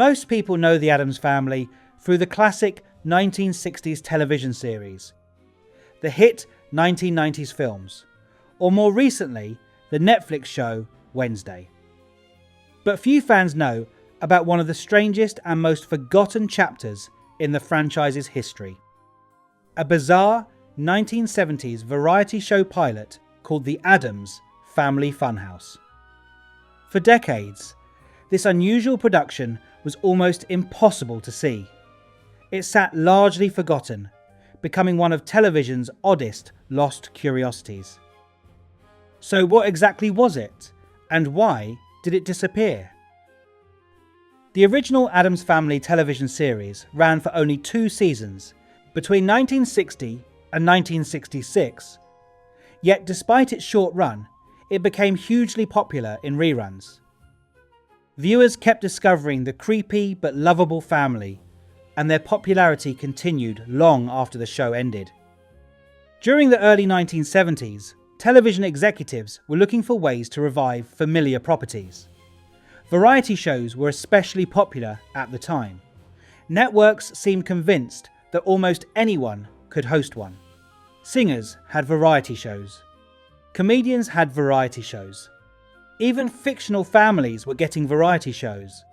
Most people know the Addams Family through the classic 1960s television series, the hit 1990s films, or more recently, the Netflix show Wednesday. But few fans know about one of the strangest and most forgotten chapters in the franchise's history. A bizarre 1970s variety show pilot called the Addams Family Fun House. For decades, this unusual production was almost impossible to see. It sat largely forgotten, becoming one of television's oddest lost curiosities. So what exactly was it, and why did it disappear? The original Addams Family television series ran for only 2 seasons, between 1960 and 1966. Yet despite its short run, it became hugely popular in reruns. Viewers kept discovering the creepy but lovable family, and their popularity continued long after the show ended. During the early 1970s, television executives were looking for ways to revive familiar properties. Variety shows were especially popular at the time. Networks seemed convinced that almost anyone could host one. Singers had variety shows. Comedians had variety shows. Even fictional families were getting variety shows.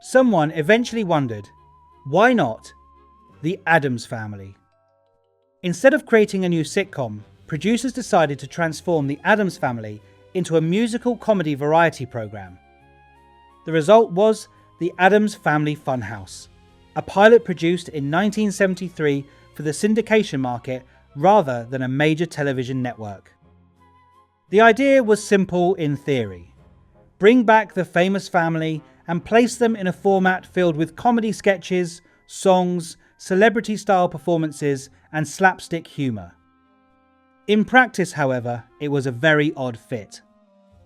Someone eventually wondered, why not the Addams Family? Instead of creating a new sitcom, producers decided to transform the Addams Family into a musical comedy variety program. The result was the Addams Family Fun House, a pilot produced in 1973 for the syndication market rather than a major television network. The idea was simple in theory. Bring back the famous family and place them in a format filled with comedy sketches, songs, celebrity-style performances, and slapstick humour. In practice, however, it was a very odd fit.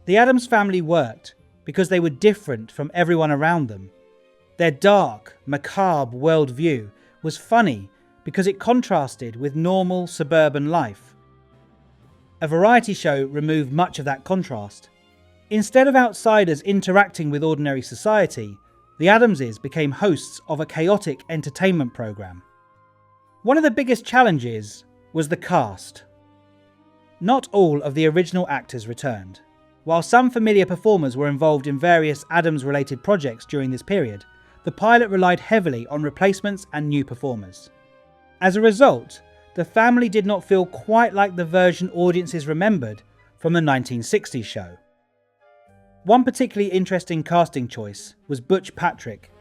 The Addams Family worked because they were different from everyone around them. Their dark, macabre worldview was funny because it contrasted with normal suburban life. A variety show removed much of that contrast. Instead of outsiders interacting with ordinary society, the Addamses became hosts of a chaotic entertainment program. One of the biggest challenges was the cast. Not all of the original actors returned. While some familiar performers were involved in various Addams-related projects during this period, the pilot relied heavily on replacements and new performers. As a result, the family did not feel quite like the version audiences remembered from the 1960s show. One particularly interesting casting choice was Butch Patrick,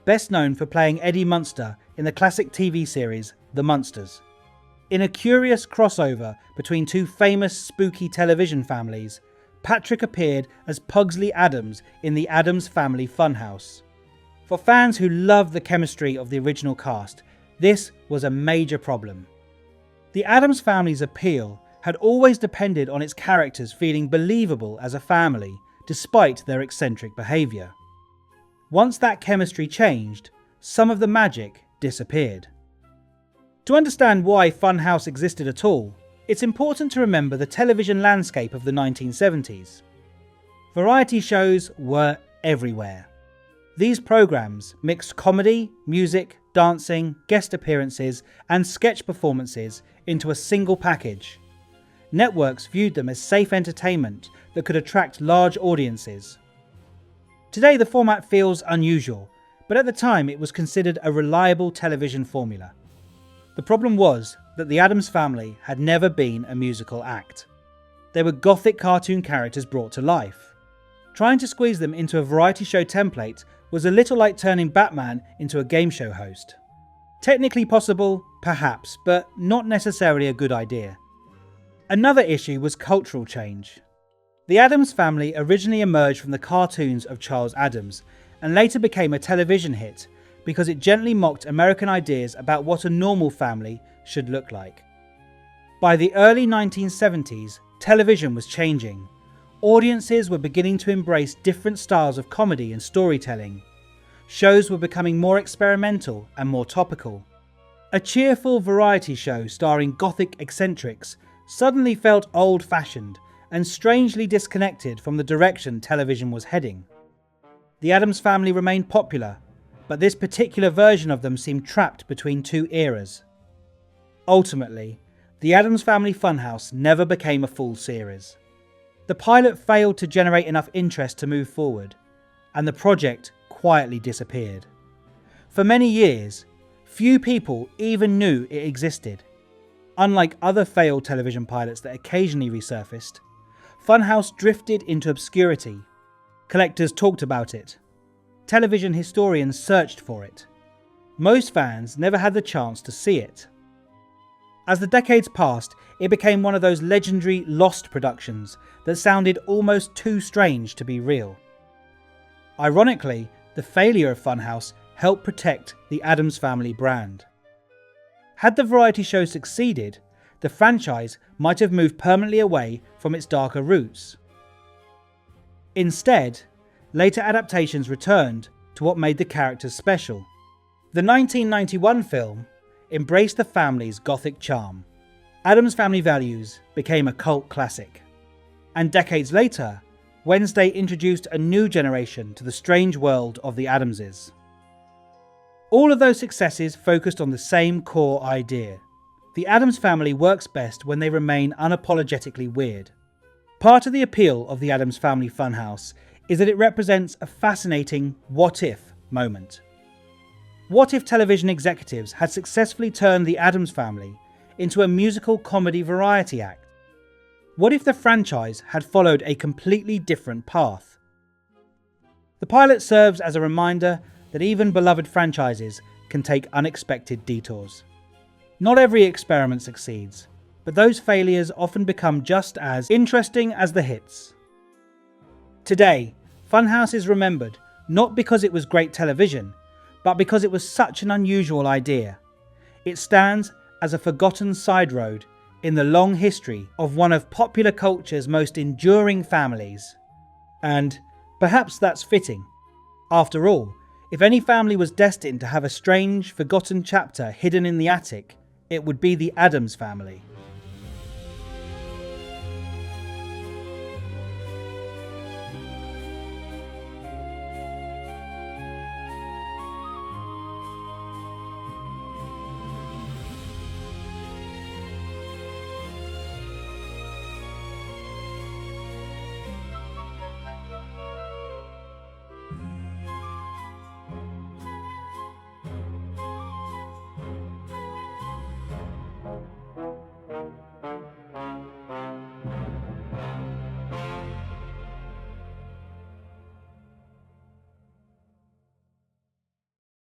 best known for playing Eddie Munster in the classic TV series The Munsters. In a curious crossover between 2 famous spooky television families, Patrick appeared as Pugsley Addams in the Addams Family Fun House. For fans who loved the chemistry of the original cast, this was a major problem. The Addams Family's appeal had always depended on its characters feeling believable as a family, despite their eccentric behaviour. Once that chemistry changed, some of the magic disappeared. To understand why Funhouse existed at all, it's important to remember the television landscape of the 1970s. Variety shows were everywhere. These programs mixed comedy, music, dancing, guest appearances, and sketch performances into a single package. Networks viewed them as safe entertainment that could attract large audiences. Today the format feels unusual, but at the time it was considered a reliable television formula. The problem was that the Addams Family had never been a musical act. They were gothic cartoon characters brought to life. Trying to squeeze them into a variety show template was a little like turning Batman into a game show host. Technically possible, perhaps, but not necessarily a good idea. Another issue was cultural change. The Addams Family originally emerged from the cartoons of Charles Addams and later became a television hit because it gently mocked American ideas about what a normal family should look like. By the early 1970s, television was changing. Audiences were beginning to embrace different styles of comedy and storytelling. Shows were becoming more experimental and more topical. A cheerful variety show starring gothic eccentrics suddenly felt old-fashioned and strangely disconnected from the direction television was heading. The Addams Family remained popular, but this particular version of them seemed trapped between two eras. Ultimately, the Addams Family Fun House never became a full series. The pilot failed to generate enough interest to move forward, and the project quietly disappeared. For many years, few people even knew it existed. Unlike other failed television pilots that occasionally resurfaced, Funhouse drifted into obscurity. Collectors talked about it. Television historians searched for it. Most fans never had the chance to see it. As the decades passed, it became one of those legendary lost productions that sounded almost too strange to be real. Ironically, the failure of Funhouse helped protect the Addams Family brand. Had the variety show succeeded, the franchise might have moved permanently away from its darker roots. Instead, later adaptations returned to what made the characters special. The 1991 film embraced the family's gothic charm. Addams Family Values became a cult classic. And decades later, Wednesday introduced a new generation to the strange world of the Addamses. All of those successes focused on the same core idea. The Addams Family works best when they remain unapologetically weird. Part of the appeal of the Addams Family Fun House is that it represents a fascinating what-if moment. What if television executives had successfully turned the Addams Family into a musical comedy variety act? What if the franchise had followed a completely different path? The pilot serves as a reminder that even beloved franchises can take unexpected detours. Not every experiment succeeds, but those failures often become just as interesting as the hits. Today, Funhouse is remembered not because it was great television, but because it was such an unusual idea. It stands as a forgotten side road in the long history of one of popular culture's most enduring families. And perhaps that's fitting. After all, if any family was destined to have a strange, forgotten chapter hidden in the attic, it would be the Addams family.